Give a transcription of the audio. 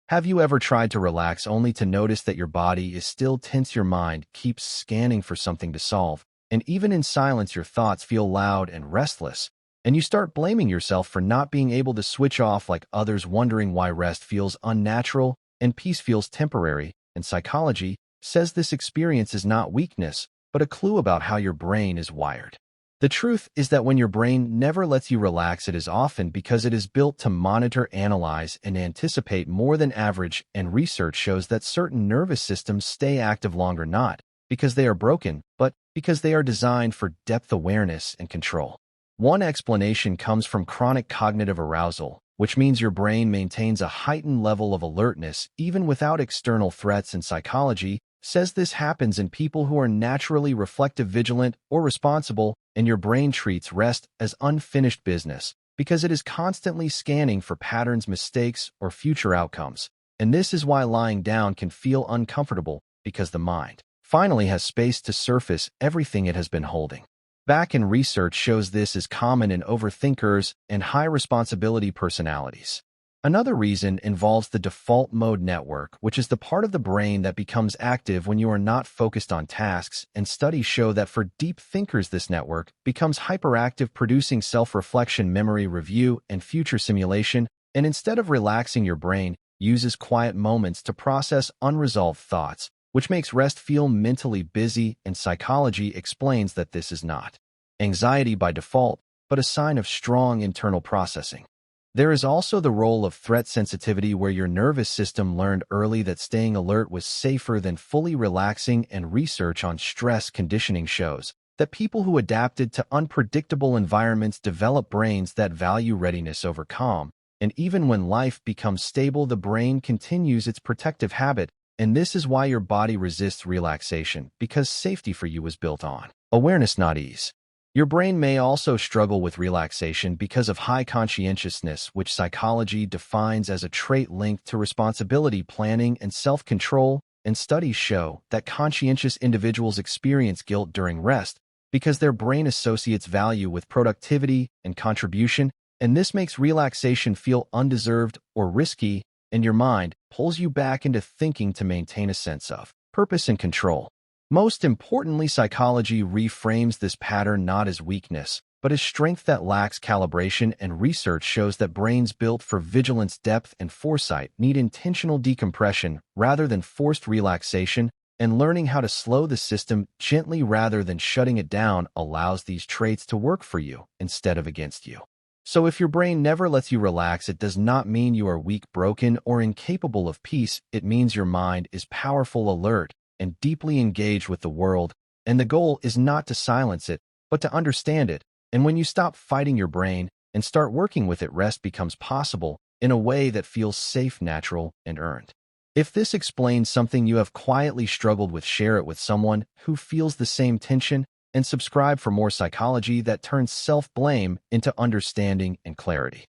Have you ever tried to relax only to notice that your body is still tense, your mind keeps scanning for something to solve, and even in silence your thoughts feel loud and restless, and you start blaming yourself for not being able to switch off like others, wondering why rest feels unnatural and peace feels temporary? And psychology says this experience is not weakness, but a clue about how your brain is wired. The truth is that when your brain never lets you relax, it is often because it is built to monitor, analyze, and anticipate more than average, and research shows that certain nervous systems stay active longer not because they are broken, but because they are designed for depth awareness and control. One explanation comes from chronic cognitive arousal, which means your brain maintains a heightened level of alertness even without external threats, and psychology says this happens in people who are naturally reflective, vigilant, or responsible, and your brain treats rest as unfinished business because it is constantly scanning for patterns, mistakes, or future outcomes. And this is why lying down can feel uncomfortable, because the mind finally has space to surface everything it has been holding back, and research shows this is common in overthinkers and high-responsibility personalities. Another reason involves the default mode network, which is the part of the brain that becomes active when you are not focused on tasks, and studies show that for deep thinkers this network becomes hyperactive, producing self-reflection, memory review, and future simulation, and instead of relaxing, your brain uses quiet moments to process unresolved thoughts, which makes rest feel mentally busy, and psychology explains that this is not anxiety by default, but a sign of strong internal processing. There is also the role of threat sensitivity, where your nervous system learned early that staying alert was safer than fully relaxing, and research on stress conditioning shows that people who adapted to unpredictable environments develop brains that value readiness over calm, and even when life becomes stable, the brain continues its protective habit, and this is why your body resists relaxation, because safety for you was built on awareness, not ease. Your brain may also struggle with relaxation because of high conscientiousness, which psychology defines as a trait linked to responsibility, planning, and self-control, and studies show that conscientious individuals experience guilt during rest because their brain associates value with productivity and contribution, and this makes relaxation feel undeserved or risky, and your mind pulls you back into thinking to maintain a sense of purpose and control. Most importantly, psychology reframes this pattern not as weakness, but as strength that lacks calibration, and research shows that brains built for vigilance, depth, and foresight need intentional decompression rather than forced relaxation, and learning how to slow the system gently rather than shutting it down allows these traits to work for you instead of against you. So if your brain never lets you relax, it does not mean you are weak, broken, or incapable of peace. It means your mind is powerful, alert, and deeply engaged with the world, and the goal is not to silence it, but to understand it. And when you stop fighting your brain and start working with it, rest becomes possible in a way that feels safe, natural, and earned. If this explains something you have quietly struggled with, share it with someone who feels the same tension, and subscribe for more psychology that turns self-blame into understanding and clarity.